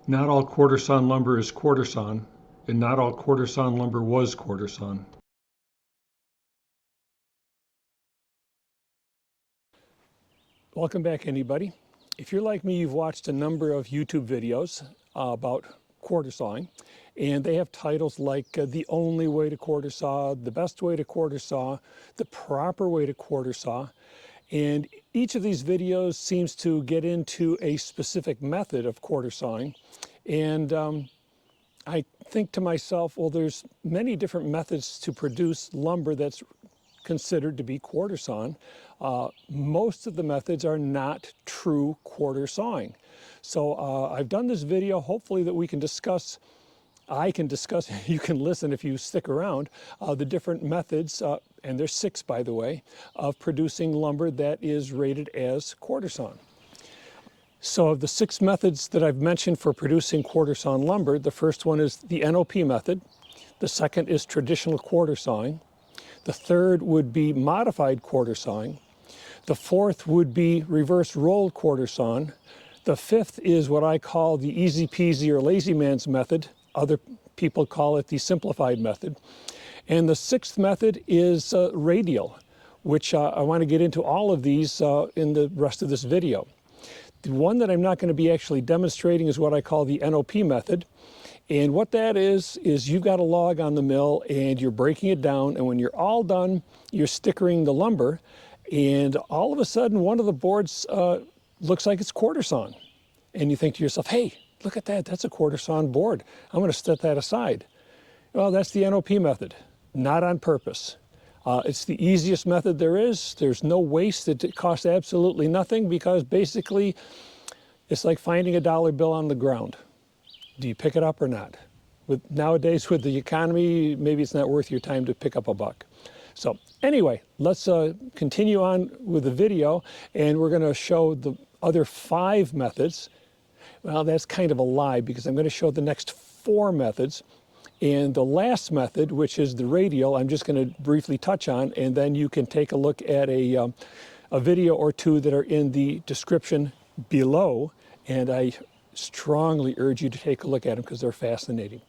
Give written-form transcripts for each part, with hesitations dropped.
Not all quarter sawn lumber is quarter sawn, and not all quarter sawn lumber was quarter sawn. Welcome back, anybody. If you're like me, you've watched a number of YouTube videos about quarter sawing, and they have titles like the only way to quarter saw, the best way to quarter saw, the proper way to quarter saw. And each of these videos seems to get into a specific method of quarter sawing. And I think to myself, well, there's many different methods to produce lumber that's considered to be quarter sawn. Most of the methods are not true quarter sawing. So I've done this video, hopefully that we can discuss, I can discuss, you can listen if you stick around, the different methods, and there's 6 by the way, of producing lumber that is rated as quarter sawn. So of the 6 methods that I've mentioned for producing quarter sawn lumber, the first one is the NOP method. The second is traditional quarter sawing. The third would be modified quarter sawing. The fourth would be reverse rolled quarter sawn. The fifth is what I call the easy peasy or lazy man's method. Other people call it the simplified method. And the sixth method is radial, which I want to get into all of these in the rest of this video. The one that I'm not going to be actually demonstrating is what I call the NOP method. And what that is you've got a log on the mill and you're breaking it down, and when you're all done, you're stickering the lumber, and all of a sudden one of the boards looks like it's quarter sawn. And you think to yourself, hey, look at that, that's a quarter sawn board. I'm going to set that aside. Well, that's the NOP method, not on purpose. It's the easiest method there is. There's no waste. It costs absolutely nothing, because basically it's like finding a dollar bill on the ground. Do you pick it up or not? Nowadays with the economy, maybe it's not worth your time to pick up a buck. So anyway, let's continue on with the video, and we're going to show the other 5 methods. Well, that's kind of a lie, because I'm going to show the next 4 methods. And the last method, which is the radial, I'm just going to briefly touch on, and then you can take a look at a video or 2 that are in the description below, and I strongly urge you to take a look at them because they're fascinating.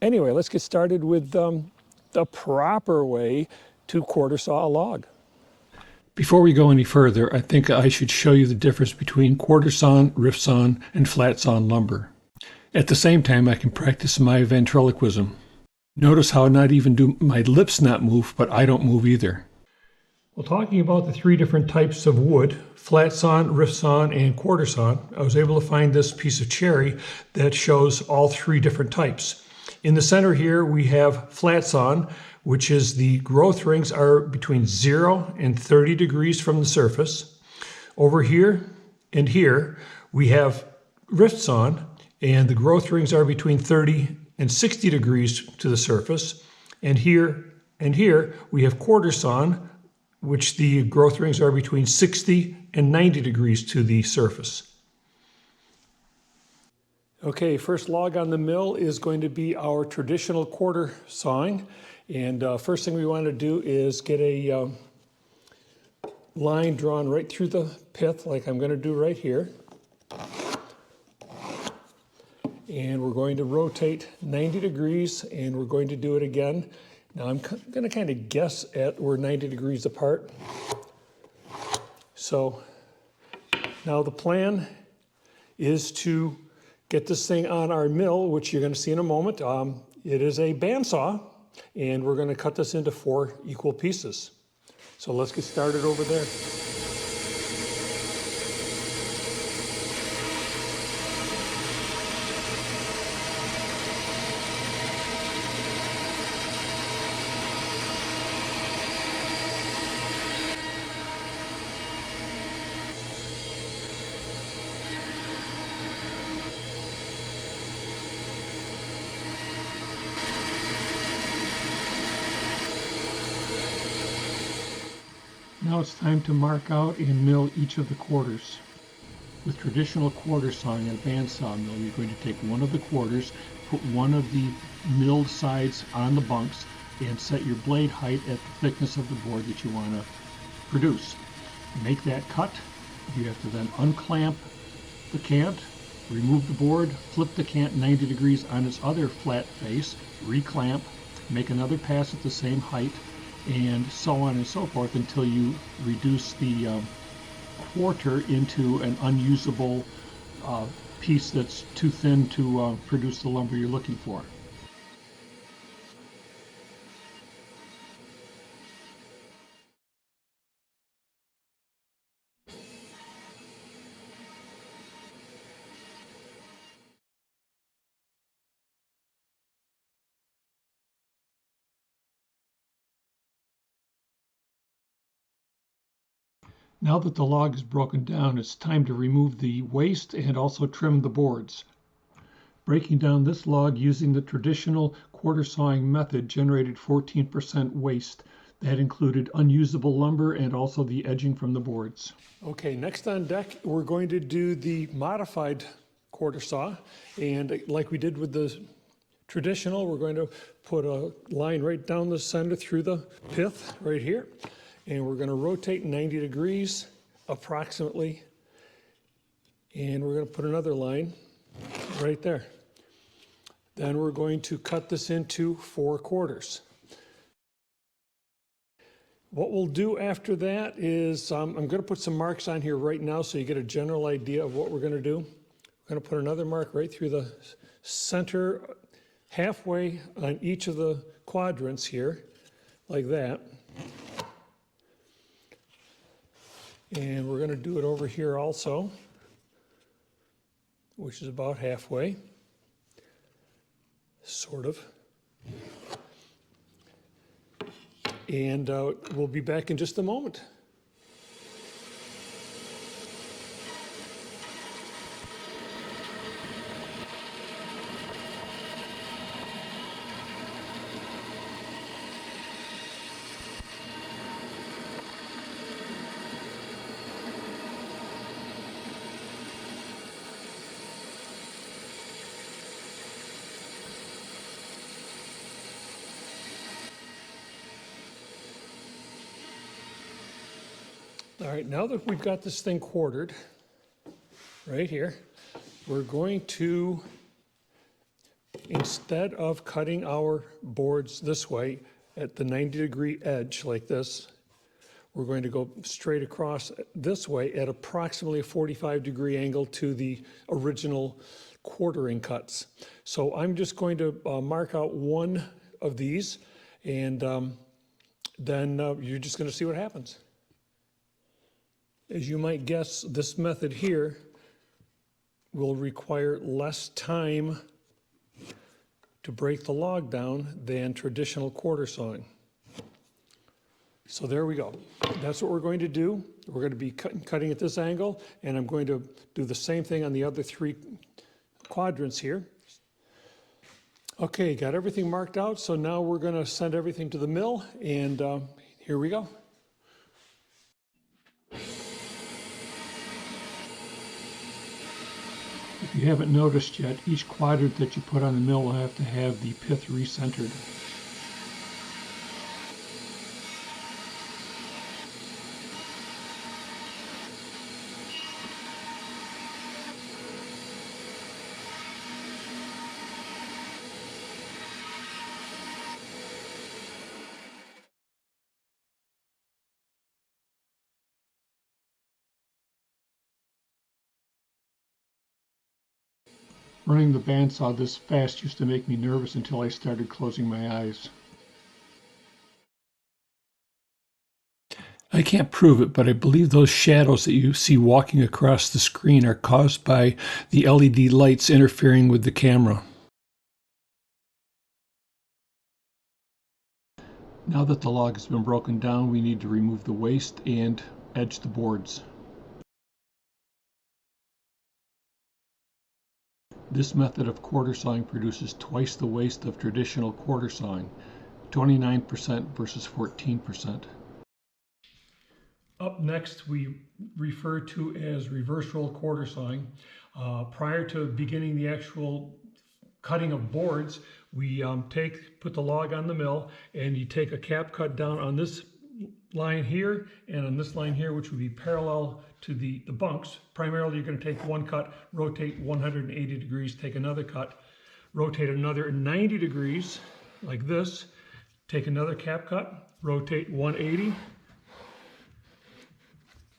Anyway, let's get started with the proper way to quarter saw a log. Before we go any further, I think I should show you the difference between quarter sawn, rift sawn, and flat sawn lumber. At the same time, I can practice my ventriloquism. Notice how not even do my lips not move, but I don't move either. Well, talking about the 3 different types of wood, flat sawn, rift sawn, and quarter sawn, I was able to find this piece of cherry that shows all 3 different types. In the center here, we have flat sawn, which is the growth rings are between 0 and 30 degrees from the surface. Over here and here, we have rift sawn, and the growth rings are between 30 and 60 degrees to the surface. And here, we have quarter sawn, which the growth rings are between 60 and 90 degrees to the surface. Okay, first log on the mill is going to be our traditional quarter sawing. And first thing we want to do is get a line drawn right through the pith, like I'm going to do right here. And we're going to rotate 90 degrees, and we're going to do it again. Now I'm going to kind of guess at we're 90 degrees apart. So now the plan is to get this thing on our mill, which you're going to see in a moment. It is a bandsaw, and we're going to cut this into 4 equal pieces. So let's get started over there. Now it's time to mark out and mill each of the quarters. With traditional quarter sawing at a bandsaw mill, you're going to take one of the quarters, put one of the milled sides on the bunks, and set your blade height at the thickness of the board that you want to produce. Make that cut. You have to then unclamp the cant Remove the board, flip the cant 90 degrees on its other flat face, reclamp, make another pass at the same height, and so on and so forth until you reduce the quarter into an unusable piece that's too thin to produce the lumber you're looking for. Now that the log is broken down, it's time to remove the waste and also trim the boards. Breaking down this log using the traditional quarter sawing method generated 14% waste. That included unusable lumber and also the edging from the boards. Okay, next on deck, we're going to do the modified quarter saw. And like we did with the traditional, we're going to put a line right down the center through the pith right here. And we're going to rotate 90 degrees approximately. And we're going to put another line right there. Then we're going to cut this into 4 quarters. What we'll do after that is I'm going to put some marks on here right now so you get a general idea of what we're going to do. We're going to put another mark right through the center, halfway on each of the quadrants here, like that. And we're going to do it over here also, which is about halfway, sort of. And we'll be back in just a moment. All right, now that we've got this thing quartered right here, we're going to, instead of cutting our boards this way at the 90-degree edge like this, we're going to go straight across this way at approximately a 45-degree angle to the original quartering cuts. So I'm just going to mark out one of these, and then you're just going to see what happens. As you might guess, this method here will require less time to break the log down than traditional quarter sawing. So there we go. That's what we're going to do. We're going to be cutting at this angle, and I'm going to do the same thing on the other 3 quadrants here. Okay, got everything marked out, so now we're going to send everything to the mill, and here we go. If you haven't noticed yet, each quadrant that you put on the mill will have to have the pith recentered. Running the bandsaw this fast used to make me nervous until I started closing my eyes. I can't prove it, but I believe those shadows that you see walking across the screen are caused by the LED lights interfering with the camera. Now that the log has been broken down, we need to remove the waste and edge the boards. This method of quarter sawing produces twice the waste of traditional quarter sawing, 29% versus 14%. Up next, we refer to as reverse roll quarter sawing. Prior to beginning the actual cutting of boards, we put the log on the mill, and you take a cap cut down on this line here and on this line here, which would be parallel to the bunks. Primarily, you're going to take one cut, rotate 180 degrees, take another cut, rotate another 90 degrees like this, take another cap cut, rotate 180,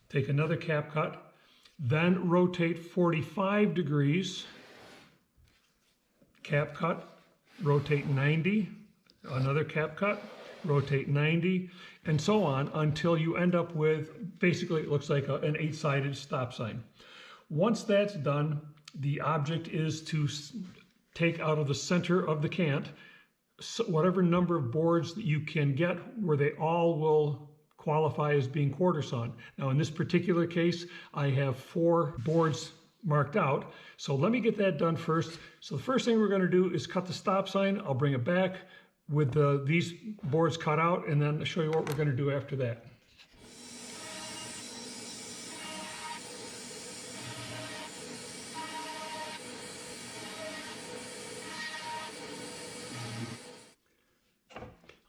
take another cap cut, then rotate 45 degrees, cap cut, rotate 90, another cap cut, rotate 90, and so on until you end up with, basically it looks like an 8-sided stop sign. Once that's done, the object is to take out of the center of the cant whatever number of boards that you can get where they all will qualify as being quarter sawn. Now in this particular case, I have 4 boards marked out. So let me get that done first. So the first thing we're going to do is cut the stop sign. I'll bring it back with these boards cut out, and then I'll show you what we're going to do after that.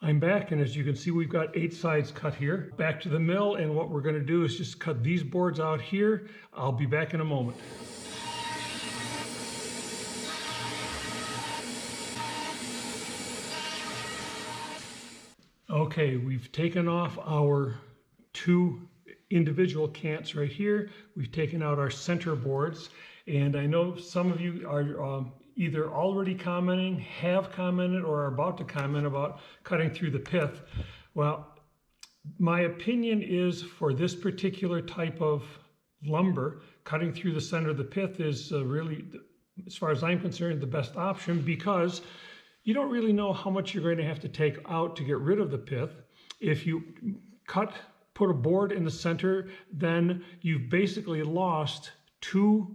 I'm back, and as you can see, we've got 8 sides cut here. Back to the mill, and what we're going to do is just cut these boards out here. I'll be back in a moment. Okay, we've taken off our 2 individual cants right here. We've taken out our center boards, and I know some of you are either already commenting, have commented, or are about to comment about cutting through the pith. Well, my opinion is for this particular type of lumber, cutting through the center of the pith is really, as far as I'm concerned, the best option, because you don't really know how much you're going to have to take out to get rid of the pith. If you put a board in the center, then you've basically lost 2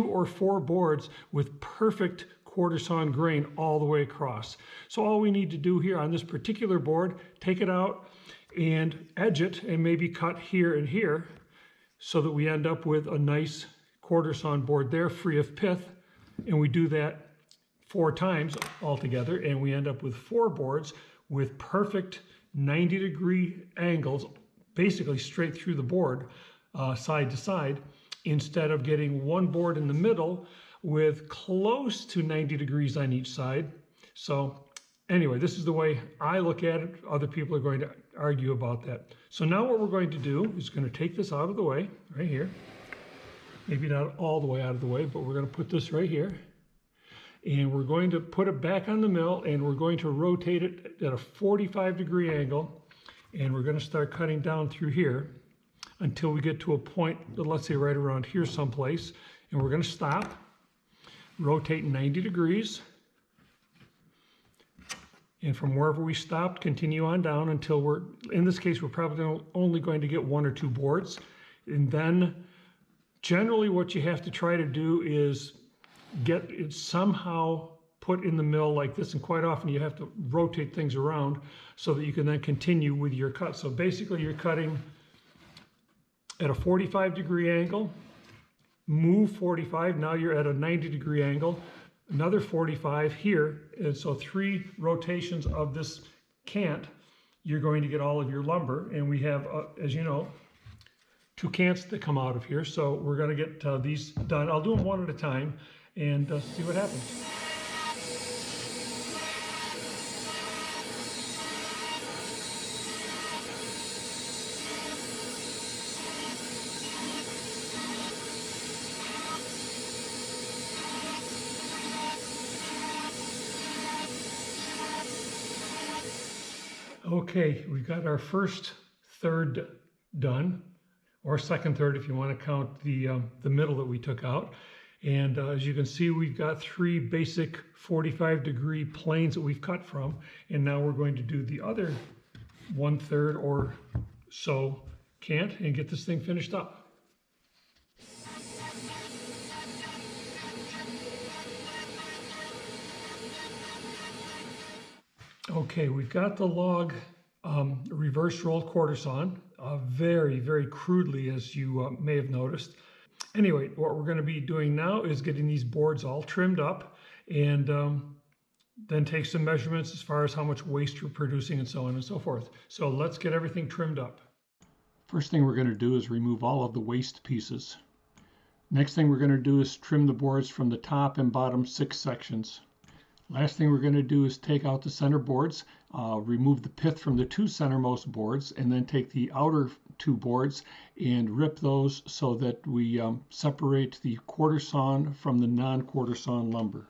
or 4 boards with perfect quarter sawn grain all the way across. So all we need to do here on this particular board, take it out and edge it and maybe cut here and here so that we end up with a nice quarter sawn board there free of pith. And we do that 4 times altogether, and we end up with 4 boards with perfect 90-degree angles, basically straight through the board, side to side, instead of getting 1 board in the middle with close to 90 degrees on each side. So anyway, this is the way I look at it. Other people are going to argue about that. So now what we're going to do is going to take this out of the way, right here. Maybe not all the way out of the way, but we're going to put this right here. And we're going to put it back on the mill, and we're going to rotate it at a 45-degree angle, and we're going to start cutting down through here until we get to a point, let's say right around here someplace, and we're going to stop, rotate 90 degrees, and from wherever we stopped, continue on down until we're, in this case, we're probably only going to get 1 or 2 boards. And then generally what you have to try to do is get it somehow put in the mill like this, and quite often you have to rotate things around so that you can then continue with your cut. So basically you're cutting at a 45-degree angle, move 45, now you're at a 90-degree angle, another 45 here, and so 3 rotations of this cant, you're going to get all of your lumber. And we have, as you know, 2 cants that come out of here, so we're going to get these done. I'll do them one at a time and see what happens. Okay, we've got our first third done, or second third if you want to count the middle that we took out. And as you can see, we've got 3 basic 45-degree planes that we've cut from, and now we're going to do the other 1/3 or so cant and get this thing finished up. Okay, we've got the log reverse rolled quarter sawn, very, very crudely, as you may have noticed. Anyway, what we're going to be doing now is getting these boards all trimmed up, and then take some measurements as far as how much waste you're producing and so on and so forth. So let's get everything trimmed up. First thing we're going to do is remove all of the waste pieces. Next thing we're going to do is trim the boards from the top and bottom 6 sections. Last thing we're going to do is take out the center boards, remove the pith from the 2 centermost boards, and then take the outer 2 boards and rip those so that we separate the quarter sawn from the non-quarter sawn lumber.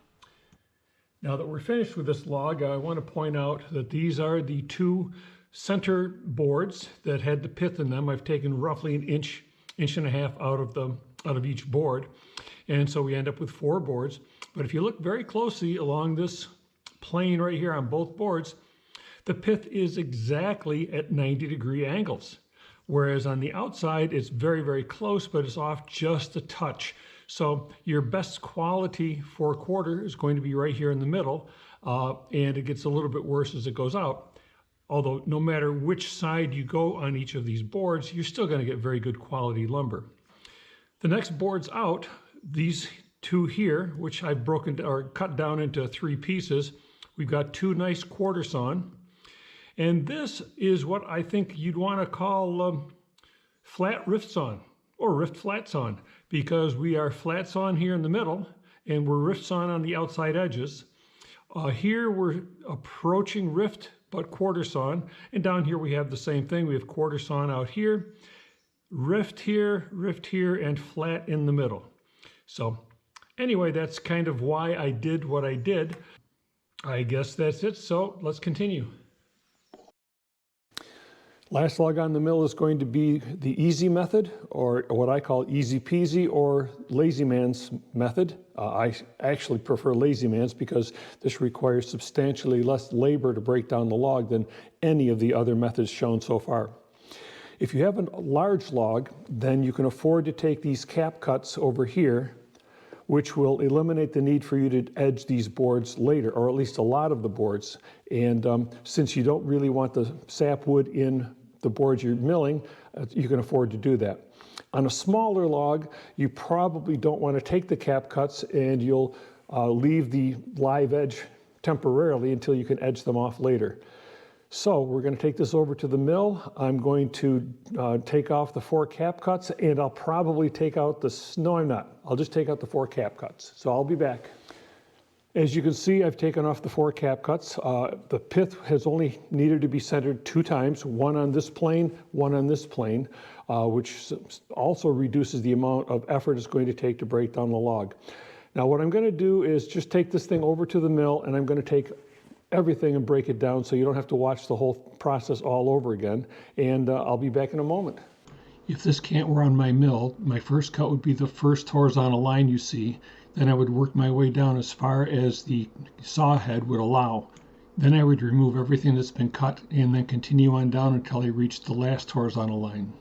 Now that we're finished with this log, I want to point out that these are the 2 center boards that had the pith in them. I've taken roughly an inch and a half out of each board, and so we end up with 4 boards. But if you look very closely along this plane right here on both boards, the pith is exactly at 90-degree angles, whereas on the outside it's very, very close, but it's off just a touch. So your best quality for a quarter is going to be right here in the middle, and it gets a little bit worse as it goes out. Although no matter which side you go on each of these boards, you're still going to get very good quality lumber. The next boards out, these 2 here, which I've broken or cut down into 3 pieces, we've got 2 nice quarter sawn, and this is what I think you'd want to call flat rift sawn or rift flat sawn, because we are flat sawn here in the middle and we're rift sawn on the outside edges. Here we're approaching rift but quarter sawn, and down here we have the same thing. We have quarter sawn out here, rift here, and flat in the middle. So anyway, that's kind of why I did what I did. I guess that's it, so let's continue. Last log on the mill is going to be the easy method, or what I call easy peasy, or lazy man's method. I actually prefer lazy man's because this requires substantially less labor to break down the log than any of the other methods shown so far. If you have a large log, then you can afford to take these cap cuts over here, which will eliminate the need for you to edge these boards later, or at least a lot of the boards. And since you don't really want the sapwood in the boards you're milling, you can afford to do that. On a smaller log, you probably don't want to take the cap cuts, and you'll leave the live edge temporarily until you can edge them off later. So we're going to take this over to the mill. I'm going to take off the 4 cap cuts, and I'll probably take out no, I'm not. I'll just take out the 4 cap cuts. So I'll be back. As you can see, I've taken off the 4 cap cuts. The pith has only needed to be centered 2 times, one on this plane, one on this plane, which also reduces the amount of effort it's going to take to break down the log. Now what I'm going to do is just take this thing over to the mill, and I'm going to take everything and break it down so you don't have to watch the whole process all over again, and I'll be back in a moment. If this cant were on my mill, my first cut would be the first horizontal line you see. Then I would work my way down as far as the saw head would allow. Then I would remove everything that's been cut and then continue on down until I reached the last horizontal line.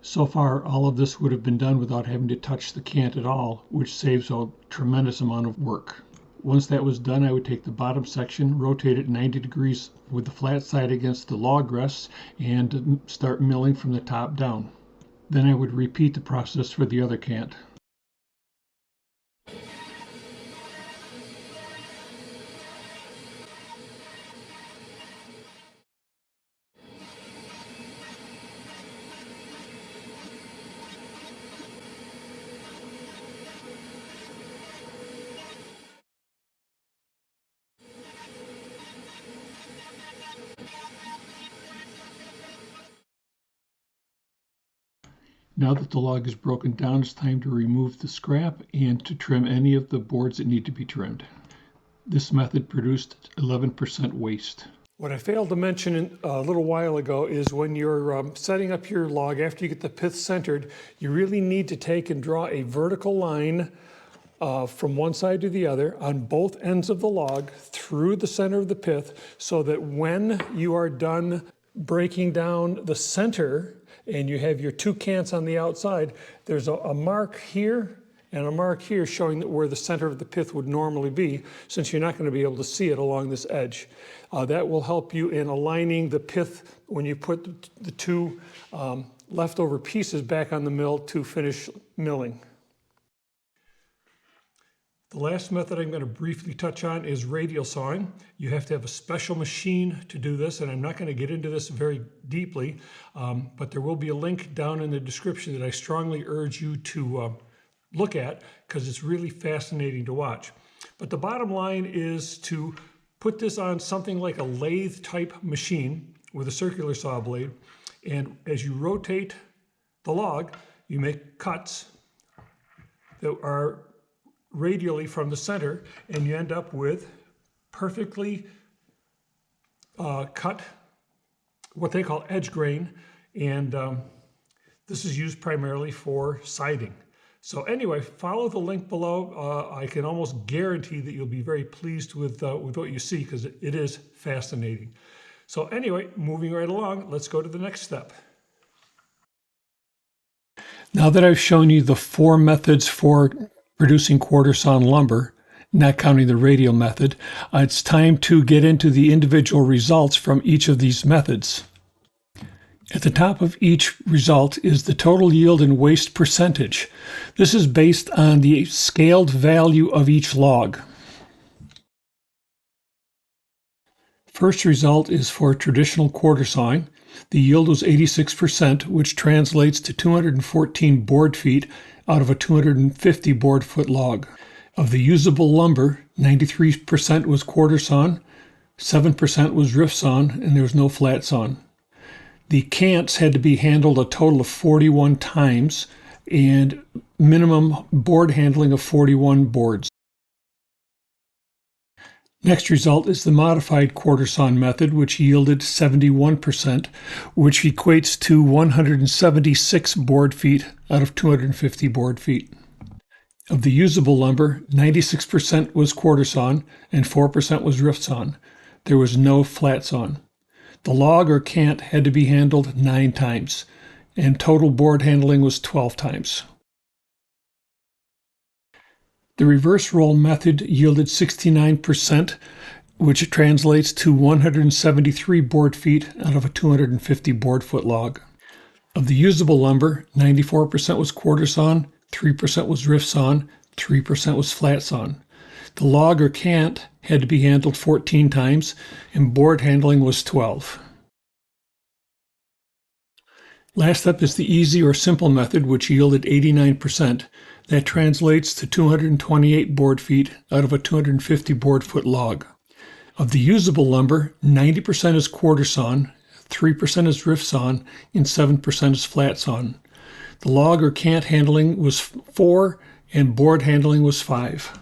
So far, all of this would have been done without having to touch the cant at all, which saves a tremendous amount of work. Once that was done, I would take the bottom section, rotate it 90 degrees with the flat side against the log rests, and start milling from the top down. Then I would repeat the process for the other cant. Now that the log is broken down, it's time to remove the scrap and to trim any of the boards that need to be trimmed. This method produced 11% waste. What I failed to mention a little while ago is when you're setting up your log, after you get the pith centered, you really need to take and draw a vertical line from one side to the other on both ends of the log through the center of the pith, so that when you are done breaking down the center and you have your 2 cants on the outside, there's a mark here and a mark here showing that where the center of the pith would normally be, since you're not going to be able to see it along this edge. That will help you in aligning the pith when you put the 2 leftover pieces back on the mill to finish milling. The last method I'm going to briefly touch on is radial sawing. You have to have a special machine to do this, and I'm not going to get into this very deeply, but there will be a link down in the description that I strongly urge you to look at because it's really fascinating to watch. But the bottom line is to put this on something like a lathe type machine with a circular saw blade, and as you rotate the log, you make cuts that are radially from the center, and you end up with perfectly cut, what they call edge grain, and this is used primarily for siding. So anyway, follow the link below. I can almost guarantee that you'll be very pleased with what you see because it is fascinating. So anyway, moving right along, let's go to the next step. Now that I've shown you the 4 methods for producing quarter sawn lumber, not counting the radial method, it's time to get into the individual results from each of these methods. At the top of each result is the total yield and waste percentage. This is based on the scaled value of each log. First result is for traditional quarter sawing. The yield was 86%, which translates to 214 board feet out of a 250 board foot log. Of the usable lumber, 93% was quarter sawn, 7% was rift sawn, and there was no flat sawn. The cants had to be handled a total of 41 times and minimum board handling of 41 boards. Next result is the modified quarter sawn method, which yielded 71%, which equates to 176 board feet out of 250 board feet. Of the usable lumber, 96% was quarter sawn and 4% was rift sawn. There was no flat sawn. The log or cant had to be handled 9 times, and total board handling was 12 times. The reverse roll method yielded 69%, which translates to 173 board feet out of a 250 board foot log. Of the usable lumber, 94% was quarter sawn, 3% was rift sawn, 3% was flat sawn. The log or cant had to be handled 14 times, and board handling was 12. Last up is the easy or simple method, which yielded 89%. That translates to 228 board feet out of a 250 board foot log. Of the usable lumber, 90% is quarter sawn, 3% is rift sawn, and 7% is flat sawn. The log or cant handling was 4, and board handling was 5.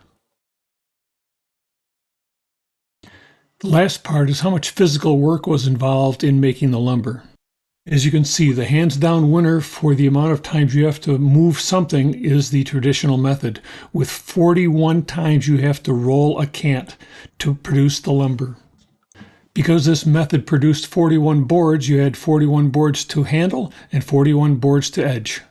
The last part is how much physical work was involved in making the lumber. As you can see, the hands-down winner for the amount of times you have to move something is the traditional method. With 41 times you have to roll a cant to produce the lumber. Because this method produced 41 boards, you had 41 boards to handle and 41 boards to edge.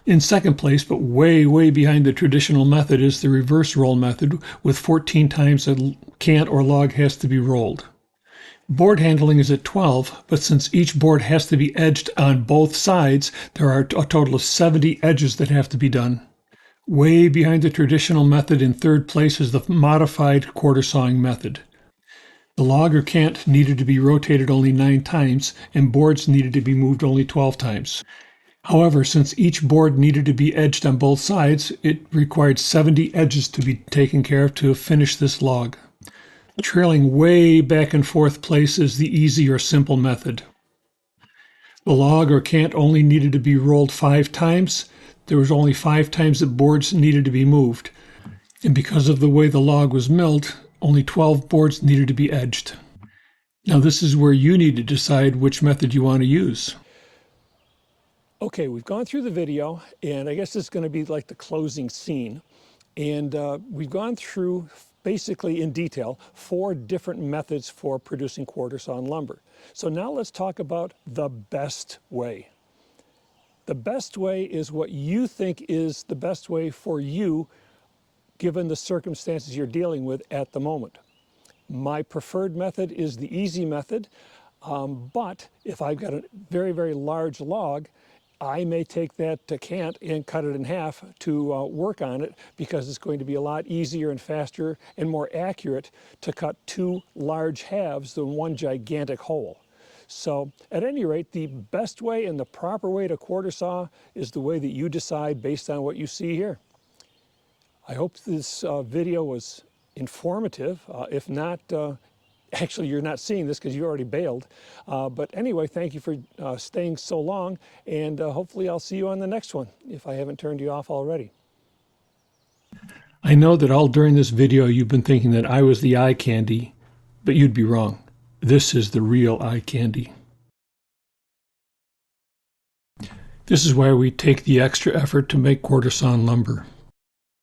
In second place, but way behind the traditional method, is the reverse roll method, with 14 times a cant or log has to be rolled. Board handling is at 12, but since each board has to be edged on both sides, there are a total of 70 edges that have to be done. Way behind the traditional method in third place is the modified quarter sawing method. The log or cant needed to be rotated only 9 times, and boards needed to be moved only 12 times. However, since each board needed to be edged on both sides, it required 70 edges to be taken care of to finish this log. Trailing way back in fourth place is the easy or simple method. The log or cant only needed to be rolled 5 times. There was only 5 times that boards needed to be moved. And because of the way the log was milled, only 12 boards needed to be edged. Now this is where you need to decide which method you want to use. Okay, we've gone through the video, and I guess it's going to be like the closing scene. And we've gone through basically in detail 4 different methods for producing quarter sawn lumber. So now let's talk about the best way. The best way is what you think is the best way for you given the circumstances you're dealing with at the moment. My preferred method is the easy method, but if I've got a very large log, I may take that cant and cut it in half to work on it, because it's going to be a lot easier and faster and more accurate to cut two large halves than one gigantic hole. So at any rate, the best way and the proper way to quarter saw is the way that you decide based on what you see here. I hope this video was informative. If not, actually, you're not seeing this because you already bailed. But anyway, thank you for staying so long, and hopefully I'll see you on the next one, if I haven't turned you off already. I know that all during this video you've been thinking that I was the eye candy, but you'd be wrong. This is the real eye candy. This is why we take the extra effort to make quarter sawn lumber.